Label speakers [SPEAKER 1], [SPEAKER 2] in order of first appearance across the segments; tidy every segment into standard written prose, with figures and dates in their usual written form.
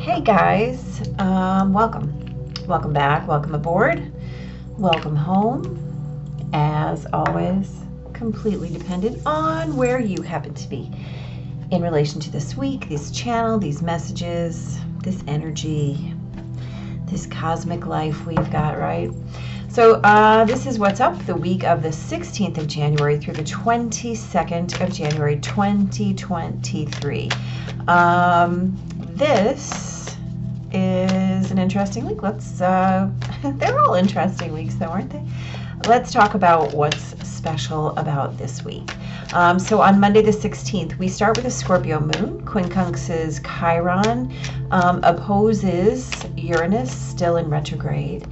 [SPEAKER 1] Hey guys, welcome back, welcome aboard, welcome home. As always, completely dependent on where you happen to be in relation to this week, this channel, these messages, this energy, this cosmic life we've got, right? So this is what's up the week of the 16th of January through the 22nd of January 2023. This is an interesting week. They're all interesting weeks though, aren't they? Let's talk about what's special about this week. So on Monday the 16th, we start with a Scorpio moon. Quincunx's Chiron opposes Uranus, still in retrograde,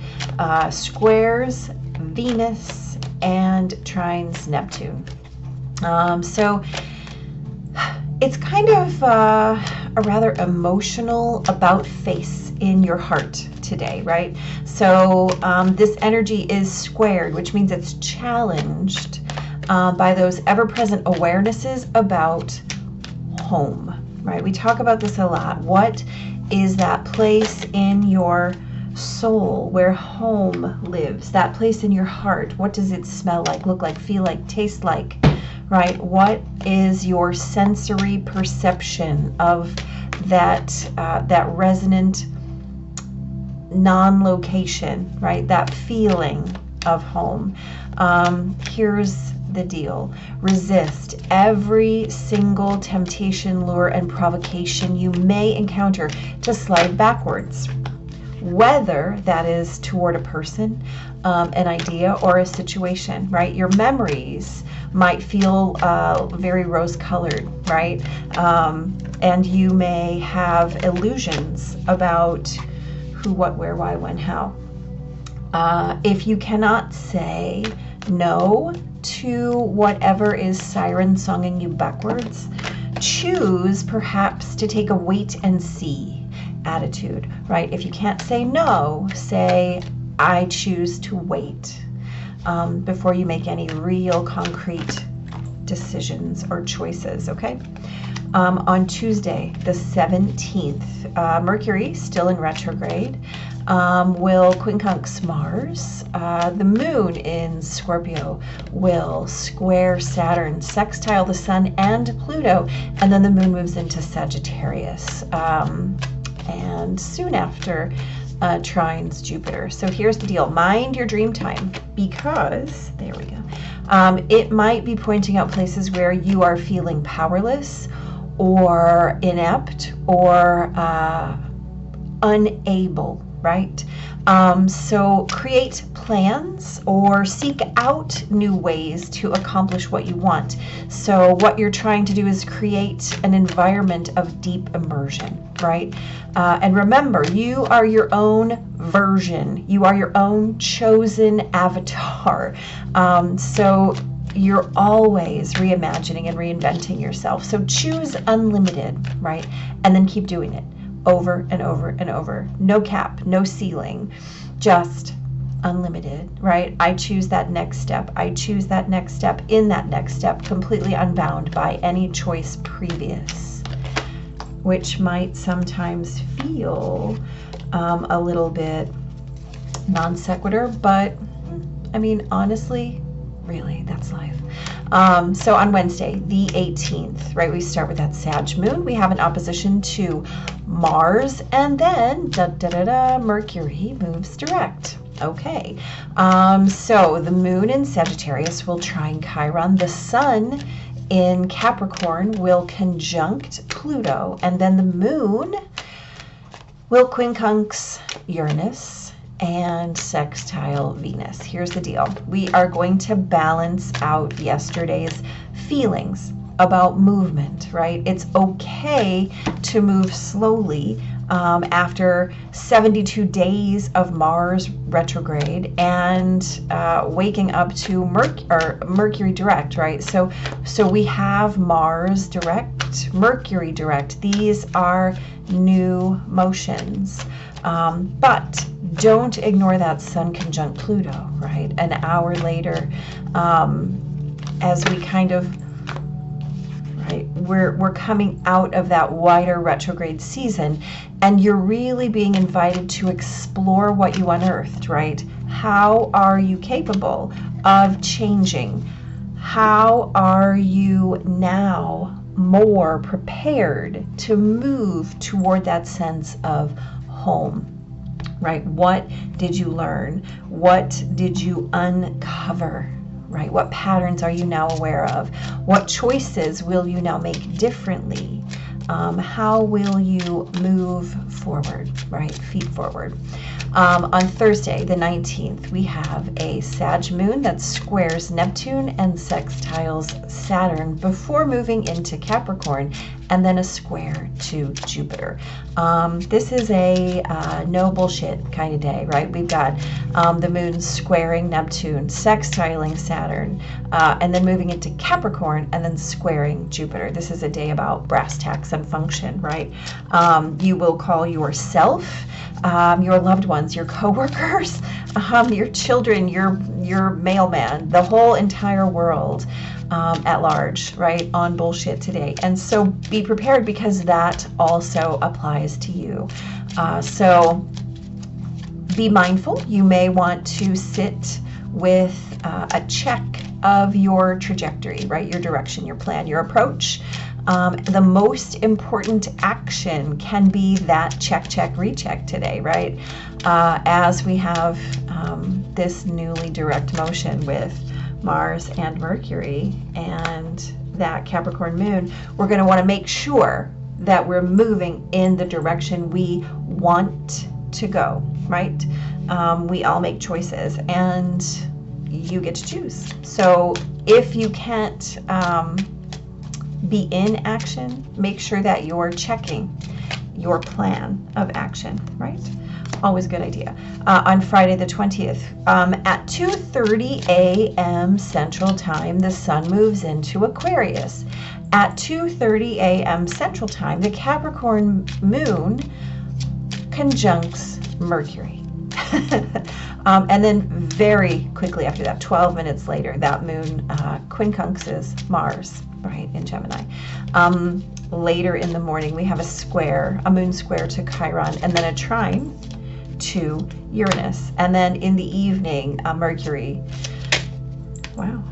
[SPEAKER 1] squares Venus, and trines Neptune. So it's kind of a rather emotional about face in your heart today, right? So this energy is squared, which means it's challenged by those ever-present awarenesses about home, right? We talk about this a lot. What is that place in your soul where home lives? That place in your heart. What does it smell like, look like, feel like, taste like, right? What is your sensory perception of that resonant non-location, right? That feeling of home. Here's the deal. Resist every single temptation, lure, and provocation you may encounter to slide backwards, whether that is toward a person, an idea, or a situation, right? Your memories might feel very rose-colored, right? And you may have illusions about who, what, where, why, when, how. If you cannot say no to whatever is siren-songing you backwards, choose perhaps to take a wait and see attitude, right? If you can't say no, say, I choose to wait before you make any real concrete decisions or choices, okay? On Tuesday, the 17th, Mercury, still in retrograde, will quincunx Mars. The moon in Scorpio will square Saturn, sextile the sun and Pluto, and then the moon moves into Sagittarius. And soon after, trines Jupiter. So here's the deal. Mind your dream time, because, there we go, it might be pointing out places where you are feeling powerless or inept or unable, right? So create plans or seek out new ways to accomplish what you want. So what you're trying to do is create an environment of deep immersion, right? And remember, you are your own version. You are your own chosen avatar. So you're always reimagining and reinventing yourself. So choose unlimited, right? And then keep doing it over and over and over. No cap, no ceiling, just unlimited, right? I choose that next step. I choose that next step in that next step, completely unbound by any choice previous, which might sometimes feel a little bit non sequitur, but I mean, honestly, really, that's life. So on Wednesday, the 18th, right, we start with that Sag moon. We have an opposition to Mars, and then Mercury moves direct. Okay, so the moon in Sagittarius will trine Chiron. The sun in Capricorn will conjunct Pluto, and then the moon will quincunx Uranus and sextile Venus. Here's the deal. We are going to balance out yesterday's feelings about movement, right? It's okay to move slowly after 72 days of Mars retrograde and waking up to Mercury direct, right? So we have Mars direct, Mercury direct. These are new motions. But don't ignore that Sun conjunct Pluto, right? An hour later, as we kind of, right, we're coming out of that wider retrograde season, and you're really being invited to explore what you unearthed, right? How are you capable of changing? How are you now more prepared to move toward that sense of home? Right? What did you learn? What did you uncover? Right? What patterns are you now aware of? What choices will you now make differently? How will you move forward? Right? Feet forward. On Thursday, the 19th, we have a Sag moon that squares Neptune and sextiles Saturn before moving into Capricorn, and then a square to Jupiter. This is a no bullshit kind of day, right? We've got the moon squaring Neptune, sextiling Saturn, and then moving into Capricorn, and then squaring Jupiter. This is a day about brass tacks and function, right? You will call yourself, your loved ones, your coworkers, your children, your mailman, the whole entire world at large, right, on bullshit today. And so be prepared, because that also applies to you. So be mindful. You may want to sit with a check of your trajectory, right, your direction, your plan, your approach. The most important action can be that check, check, recheck today, right? As we have this newly direct motion with Mars and Mercury and that Capricorn moon, we're going to want to make sure that we're moving in the direction we want to go, right? We all make choices, and you get to choose. So if you can't be in action, make sure that you're checking your plan of action, right? Always a good idea. On Friday the 20th, at 2:30 a.m. Central Time, the Sun moves into Aquarius. At 2:30 a.m. Central Time, the Capricorn moon conjuncts Mercury. And then very quickly after that, 12 minutes later, that moon quincunxes Mars, right, in Gemini. Later in the morning, we have a moon square to Chiron, and then a trine to Uranus. And then in the evening, Mercury, wow,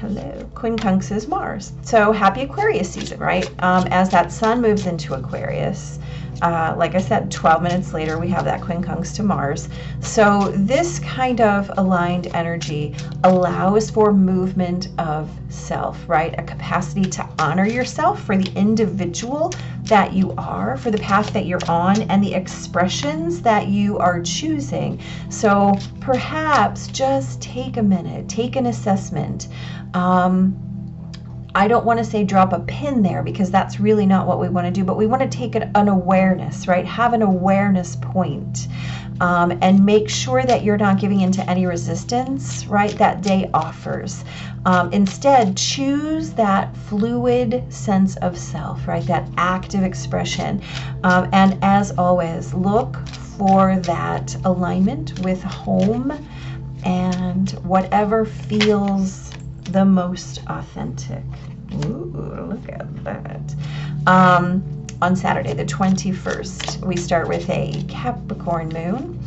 [SPEAKER 1] hello, quincunxes Mars. So happy Aquarius season, right? As that Sun moves into Aquarius, like I said, 12 minutes later, we have that quincunx to Mars. So this kind of aligned energy allows for movement of self, right? A capacity to honor yourself for the individual that you are, for the path that you're on, and the expressions that you are choosing. So perhaps just take a minute, take an assessment. I don't want to say drop a pin there, because that's really not what we want to do, but we want to take an awareness, right? Have an awareness point, and make sure that you're not giving into any resistance, right, that day offers. Instead, choose that fluid sense of self, right, that active expression. And as always, look for that alignment with home and whatever feels the most authentic. Ooh, look at that. On Saturday, the 21st, we start with a Capricorn moon,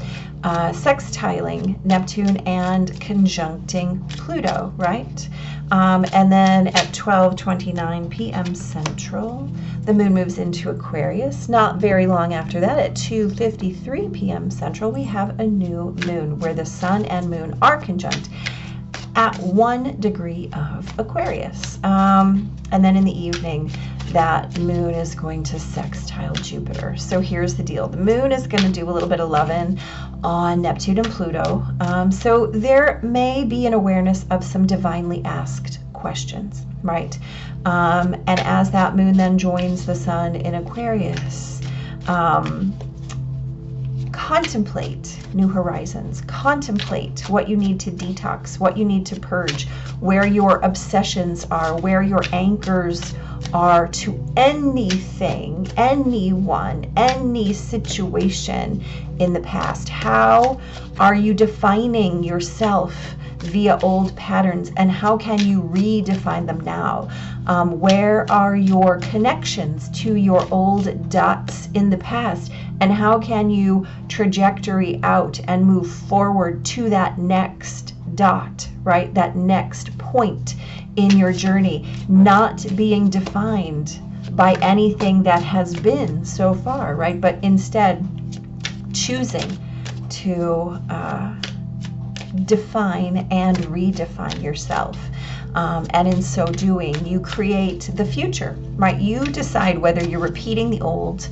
[SPEAKER 1] sextiling Neptune and conjuncting Pluto, right? And then at 12:29 p.m. Central, the moon moves into Aquarius. Not very long after that, at 2:53 p.m. Central, we have a new moon where the Sun and Moon are conjunct at 1 degree of Aquarius. And then in the evening, that moon is going to sextile Jupiter. So here's the deal. The moon is going to do a little bit of loving on Neptune and Pluto. So there may be an awareness of some divinely asked questions, right? And as that moon then joins the Sun in Aquarius, contemplate new horizons, contemplate what you need to detox, what you need to purge, where your obsessions are, where your anchors are to anything, anyone, any situation in the past. How are you defining yourself via old patterns, and how can you redefine them now? Where are your connections to your old dots in the past, and how can you trajectory out and move forward to that next dot, right? That next point in your journey, not being defined by anything that has been so far, right? But instead choosing to define and redefine yourself. And in so doing, you create the future, right? You decide whether you're repeating the old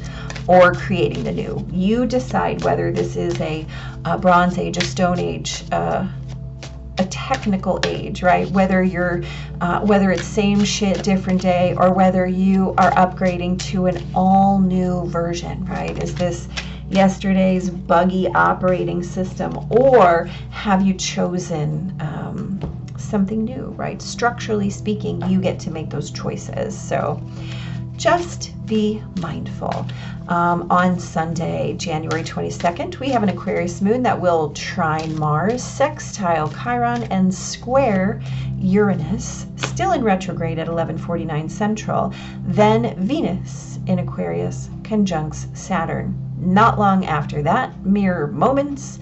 [SPEAKER 1] or creating the new. You decide whether this is a Bronze Age, a Stone Age, a technical age, right? Whether you're, whether it's same shit, different day, or whether you are upgrading to an all new version, right? Is this yesterday's buggy operating system, or have you chosen something new, right? Structurally speaking, you get to make those choices. So just be mindful. On Sunday, January 22nd, we have an Aquarius moon that will trine Mars, sextile Chiron, and square Uranus, still in retrograde at 11:49 Central. Then Venus in Aquarius conjuncts Saturn. Not long after that, mere moments,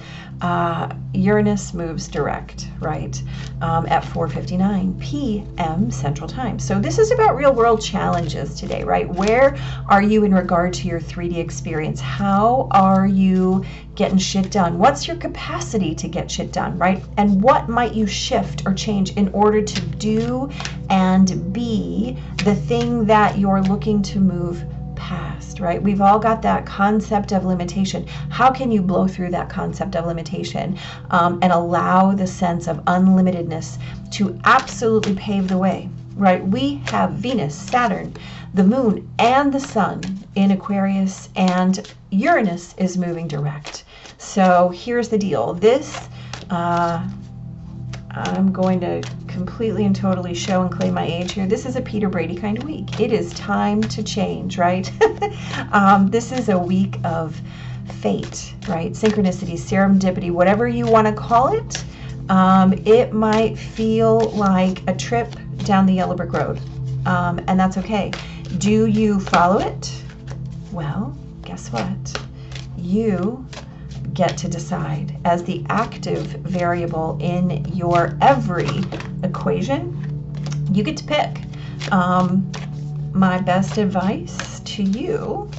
[SPEAKER 1] Uranus moves direct, right, at 4:59 p.m. Central Time. So this is about real world challenges today, right? Where are you in regard to your 3D experience? How are you getting shit done? What's your capacity to get shit done, right? And what might you shift or change in order to do and be the thing that you're looking to move past, right? We've all got that concept of limitation. How can you blow through that concept of limitation and allow the sense of unlimitedness to absolutely pave the way, right? We have Venus, Saturn, the moon, and the sun in Aquarius, and Uranus is moving direct. So here's the deal. This, I'm going to completely and totally show and claim my age here. This is a Peter Brady kind of week. It is time to change, right? This is a week of fate, right? Synchronicity, serendipity, whatever you want to call it. It might feel like a trip down the yellow brick road, and that's okay. Do you follow it? Well, guess what? You get to decide. As the active variable in your every equation, you get to pick. My best advice to you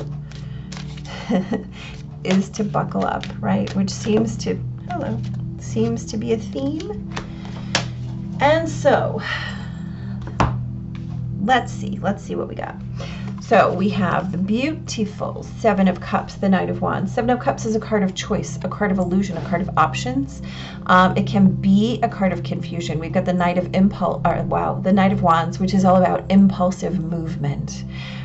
[SPEAKER 1] is to buckle up, right? Which seems to, seems to be a theme. And so, let's see what we got. So we have the beautiful Seven of Cups, the Knight of Wands. Seven of Cups is a card of choice, a card of illusion, a card of options. It can be a card of confusion. We've got the Knight of the Knight of Wands, which is all about impulsive movement,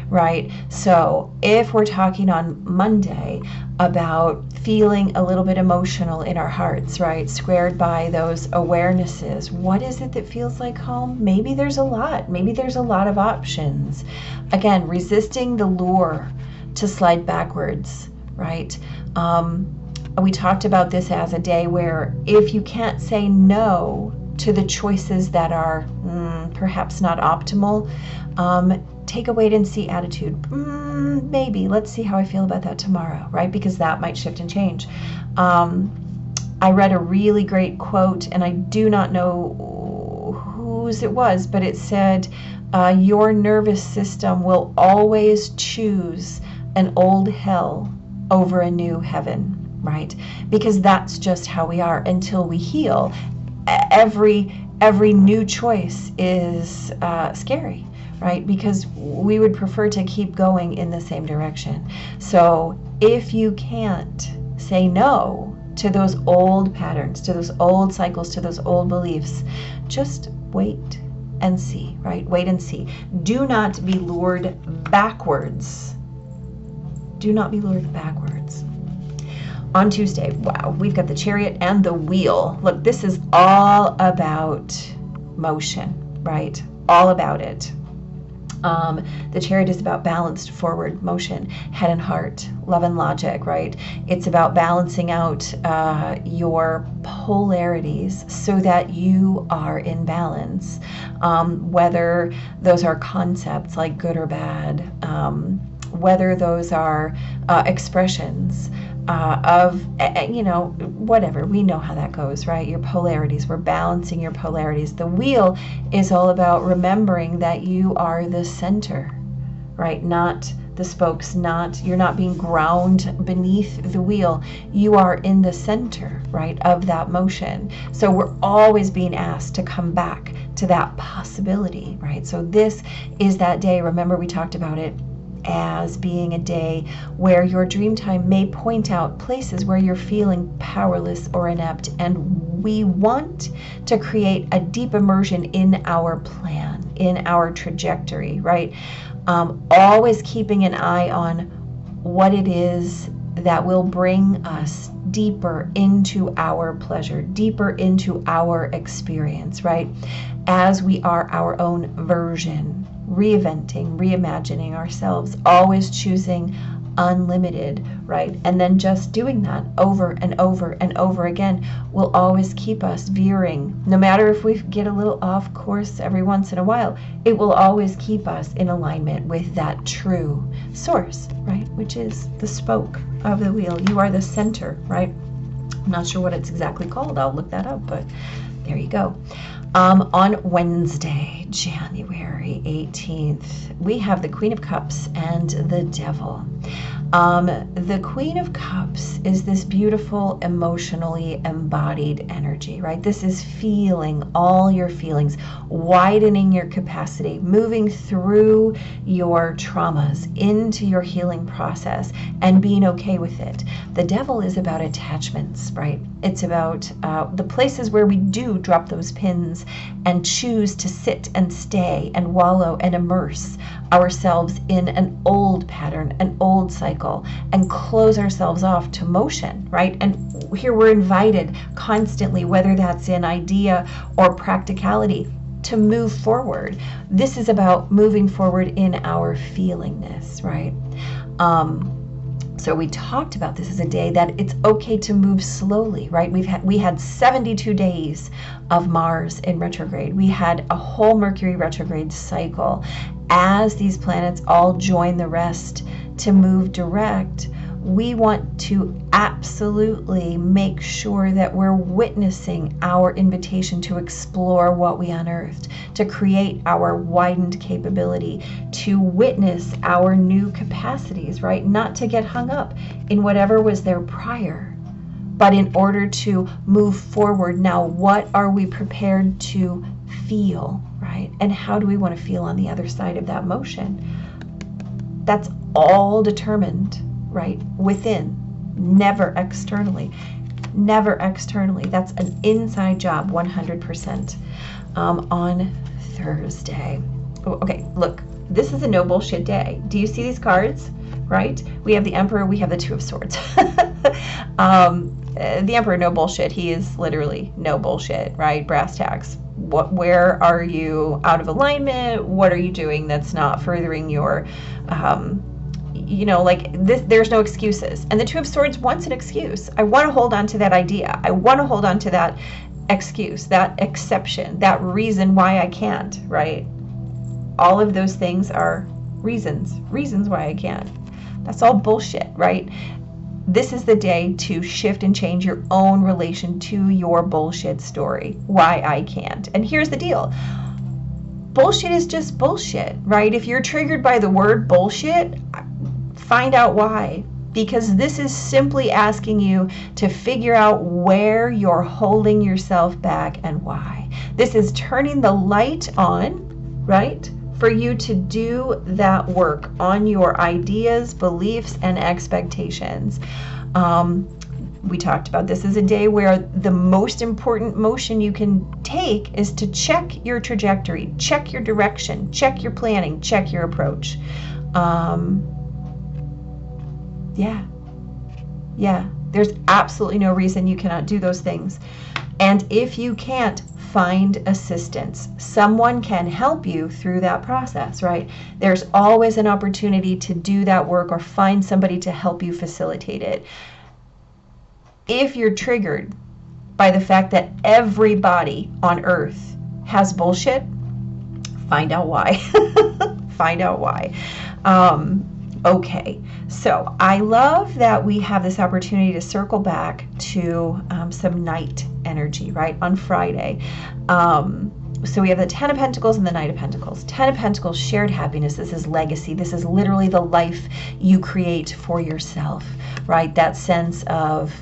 [SPEAKER 1] right? So if we're talking on Monday about feeling a little bit emotional in our hearts, right? Squared by those awarenesses. What is it that feels like home? Maybe there's a lot. Maybe there's a lot of options. Again, resisting the lure to slide backwards, right? We talked about this as a day where if you can't say no to the choices that are perhaps not optimal, take a wait and see attitude. Maybe, let's see how I feel about that tomorrow, right? Because that might shift and change. I read a really great quote, and I do not know whose it was, but it said, your nervous system will always choose an old hell over a new heaven, right? Because that's just how we are until we heal. Every new choice is scary, right? Because we would prefer to keep going in the same direction. So if you can't say no to those old patterns, to those old cycles, to those old beliefs, just wait and see, right? Wait and see. Do not be lured backwards. Do not be lured backwards. On Tuesday, wow, we've got the Chariot and the Wheel. Look, this is all about motion, right? All about it. The Chariot is about balanced forward motion, head and heart, love and logic, right? It's about balancing out your polarities so that you are in balance, whether those are concepts like good or bad, whether those are expressions of, whatever. We know how that goes, right? Your polarities. We're balancing your polarities. The wheel is all about remembering that you are the center, right? Not the spokes, you're not being ground beneath the wheel. You are in the center, right, of that motion. So we're always being asked to come back to that possibility, right? So this is that day. Remember, we talked about it as being a day where your dream time may point out places where you're feeling powerless or inept, and we want to create a deep immersion in our plan, in our trajectory, right? Always keeping an eye on what it is that will bring us deeper into our pleasure, deeper into our experience, right? As we are our own version, reinventing, reimagining ourselves, always choosing unlimited, right? And then just doing that over and over and over again will always keep us veering. No matter if we get a little off course every once in a while, it will always keep us in alignment with that true source, right? Which is the spoke of the wheel. You are the center, right? I'm not sure what it's exactly called. I'll look that up, but there you go. On Wednesday, January 18th, we have the Queen of Cups and the Devil. The Queen of Cups is this beautiful, emotionally embodied energy, right? This is feeling all your feelings, widening your capacity, moving through your traumas into your healing process and being okay with it. The Devil is about attachments, right? It's about the places where we do drop those pins and choose to sit and stay and wallow and immerse ourselves in an old pattern, an old cycle, and close ourselves off to motion, right? And here we're invited constantly, whether that's in idea or practicality, to move forward. This is about moving forward in our feelingness, right? So we talked about this as a day that it's okay to move slowly, right? We had 72 days of Mars in retrograde. We had a whole Mercury retrograde cycle. As these planets all join the rest to move direct, we want to absolutely make sure that we're witnessing our invitation to explore what we unearthed, to create our widened capability, to witness our new capacities, right? Not to get hung up in whatever was there prior, but in order to move forward. Now, what are we prepared to feel, right? And how do we want to feel on the other side of that motion? That's all determined, right, within, never externally. Never externally. That's an inside job, 100%. On Thursday. Oh, okay, look, this is a no bullshit day. Do you see these cards, right? We have the Emperor, we have the Two of Swords. The Emperor, no bullshit. He is literally no bullshit, right? Brass tacks. Where are you out of alignment? What are you doing that's not furthering your like this? There's no excuses. And the Two of Swords wants an excuse. I want to hold on to that idea. I want to hold on to that excuse, that exception, that reason why I can't, right? All of those things are reasons why I can't. That's all bullshit, right? This is the day to shift and change your own relation to your bullshit story, why I can't. And here's the deal. Bullshit is just bullshit, right? If you're triggered by the word bullshit, find out why. Because this is simply asking you to figure out where you're holding yourself back and why. This is turning the light on, right? For you to do that work on your ideas, beliefs, and expectations. We talked about this as a day where the most important motion you can take is to check your trajectory, check your direction, check your planning, check your approach. Yeah, there's absolutely no reason you cannot do those things. And if you can't, find assistance. Someone can help you through that process, right? There's always an opportunity to do that work or find somebody to help you facilitate it. If you're triggered by the fact that everybody on earth has bullshit, find out why. Find out why. Okay, so I love that we have this opportunity to circle back to some night energy, right, on Friday. So we have the Ten of Pentacles and the Knight of Pentacles. Ten of Pentacles, shared happiness. This is legacy. This is literally the life you create for yourself, right? That sense of,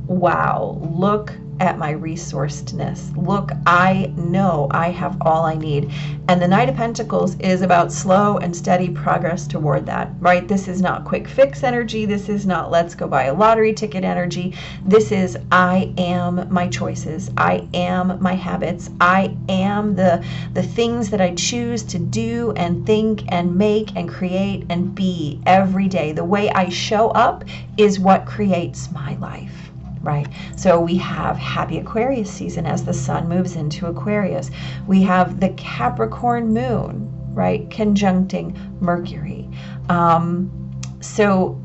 [SPEAKER 1] wow, look at my resourcedness. Look, I know I have all I need. And the Knight of Pentacles is about slow and steady progress toward that, right? This is not quick fix energy. This is not let's go buy a lottery ticket energy. This is I am my choices. I am my habits. I am the things that I choose to do and think and make and create and be every day. The way I show up is what creates my life. Right? So we have happy Aquarius season as the sun moves into Aquarius. We have the Capricorn moon, right, conjuncting Mercury. So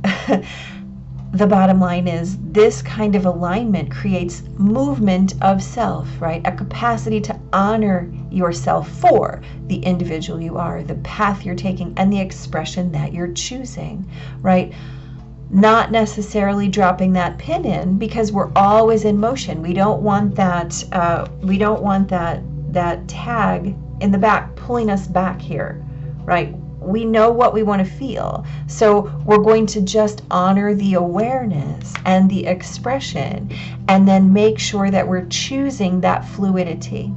[SPEAKER 1] the bottom line is this kind of alignment creates movement of self, right? A capacity to honor yourself for the individual you are, the path you're taking, and the expression that you're choosing, right? Not necessarily dropping that pin in, because we're always in motion. We don't want that. We don't want that tag in the back pulling us back here, right? We know what we want to feel, so we're going to just honor the awareness and the expression, and then make sure that we're choosing that fluidity,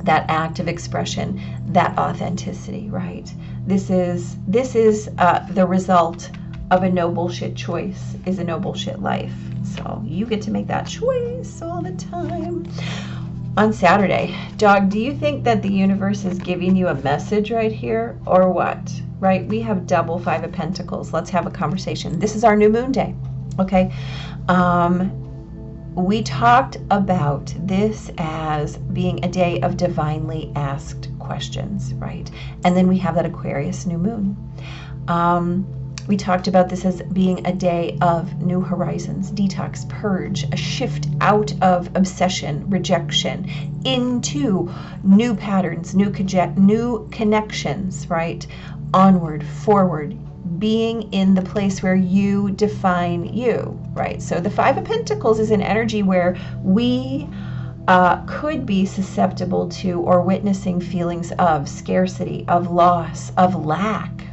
[SPEAKER 1] that active expression, that authenticity, right? This is the result of a no bullshit choice is a no bullshit life. So you get to make that choice all the time. On Saturday, dog, do you think that the universe is giving you a message right here or what? Right? We have double Five of Pentacles. Let's have a conversation. This is our new moon day. Okay. We talked about this as being a day of divinely asked questions, right? And then we have that Aquarius new moon. We talked about this as being a day of new horizons, detox, purge, a shift out of obsession, rejection, into new patterns, new connections, right? Onward, forward, being in the place where you define you, right? So the Five of Pentacles is an energy where we could be susceptible to or witnessing feelings of scarcity, of loss, of lack,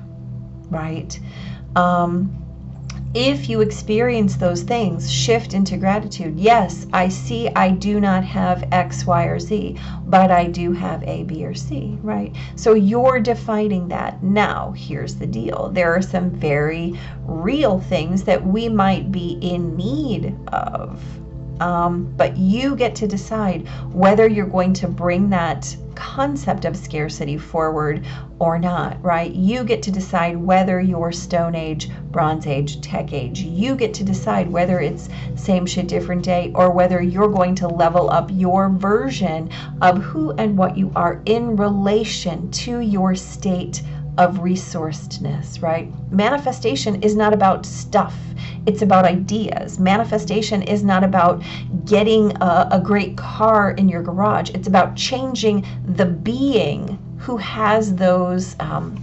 [SPEAKER 1] right? If you experience those things, shift into gratitude. Yes, I see I do not have X, Y, or Z, but I do have A, B, or C, right? So you're defining that. Now, here's the deal. There are some very real things that we might be in need of. But you get to decide whether you're going to bring that concept of scarcity forward or not, right? You get to decide whether you're Stone Age, Bronze Age, Tech Age. You get to decide whether it's same shit, different day, or whether you're going to level up your version of who and what you are in relation to your state of resourcedness, right? Manifestation is not about stuff. It's about ideas. Manifestation is not about getting a great car in your garage. It's about changing the being who has those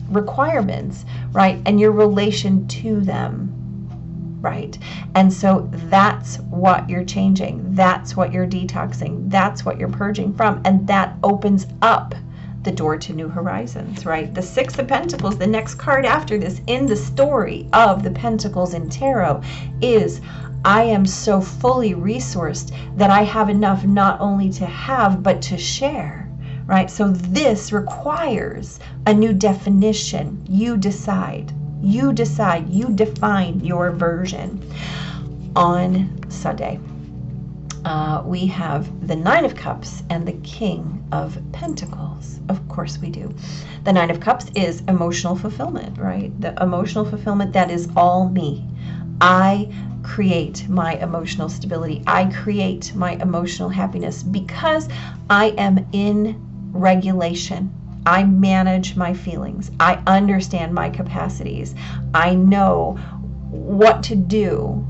[SPEAKER 1] requirements, right? And your relation to them, right? And so that's what you're changing. That's what you're detoxing. That's what you're purging from. And that opens up the door to new horizons, right? The Six of Pentacles, the next card after this in the story of the Pentacles in Tarot, is I am so fully resourced that I have enough not only to have, but to share, right? So this requires a new definition. You decide, you define your version. On Sunday, we have the Nine of Cups and the King of Pentacles. Of course we do. The Nine of Cups is emotional fulfillment, right? The emotional fulfillment that is all me. I create my emotional stability. I create my emotional happiness because I am in regulation. I manage my feelings. I understand my capacities. I know what to do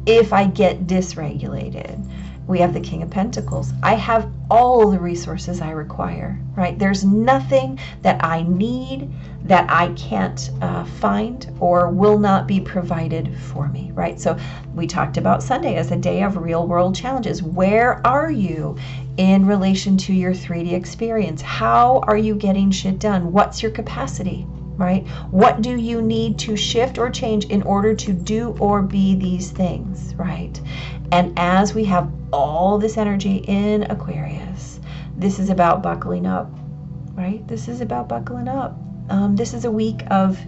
[SPEAKER 1] if I get dysregulated. We have the King of Pentacles. I have all the resources I require, right? There's nothing that I need that I can't find or will not be provided for me, right? So we talked about Sunday as a day of real world challenges. Where are you in relation to your 3D experience? How are you getting shit done? What's your capacity, right? What do you need to shift or change in order to do or be these things, right? And as we have all this energy in Aquarius, this is about buckling up, right? This is about buckling up. This is a week of,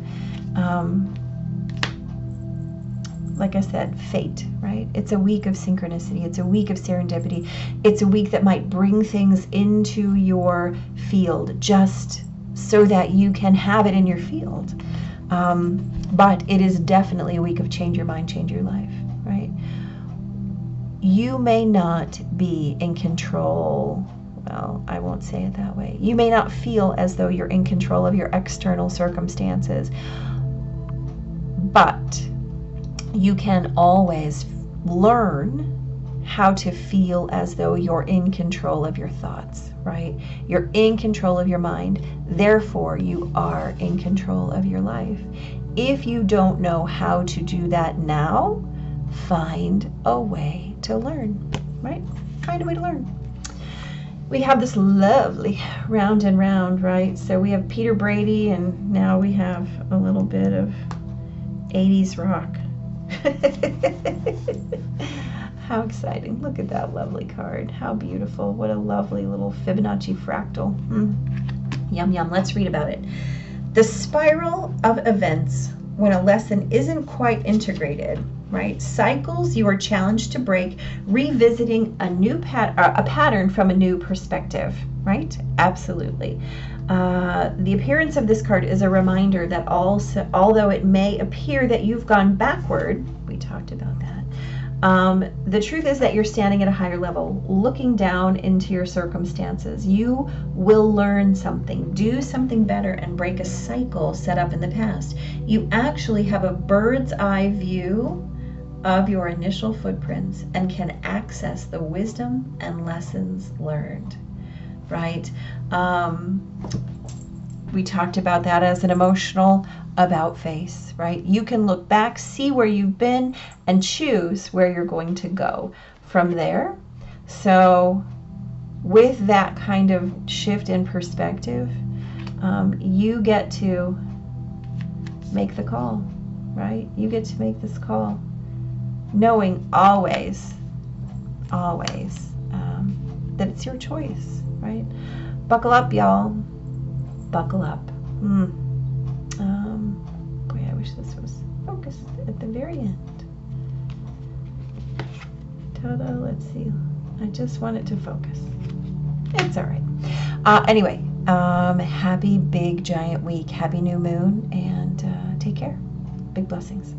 [SPEAKER 1] like I said, fate, right? It's a week of synchronicity. It's a week of serendipity. It's a week that might bring things into your field just so that you can have it in your field. But it is definitely a week of change your mind, change your life, right? You may not be in control. Well, I won't say it that way. You may not feel as though you're in control of your external circumstances, but you can always learn how to feel as though you're in control of your thoughts, right? You're in control of your mind, therefore you are in control of your life. If you don't know how to do that now, find a way to learn, right? Find a way to learn. We have this lovely round and round, right? So we have Peter Brady, and now we have a little bit of 80s rock. How exciting. Look at that lovely card. How beautiful. What a lovely little Fibonacci fractal. Yum, yum. Let's read about it. The spiral of events when a lesson isn't quite integrated, right? Cycles you are challenged to break, revisiting a new pattern from a new perspective, right? Absolutely. The appearance of this card is a reminder that although it may appear that you've gone backward, we talked about that, the truth is that you're standing at a higher level, looking down into your circumstances. You will learn something, do something better, and break a cycle set up in the past. You actually have a bird's eye view of your initial footprints and can access the wisdom and lessons learned, right? We talked about that as an emotional about face, right? You can look back, see where you've been, and choose where you're going to go from there. So with that kind of shift in perspective, you get to make the call, right? You get to make this call, knowing always that it's your choice, right? Buckle up, y'all. Buckle up. Boy, I wish this was focused at the very end. Ta-da, let's see. I just want it to focus. It's all right. Anyway, happy big giant week. Happy new moon, and take care. Big blessings.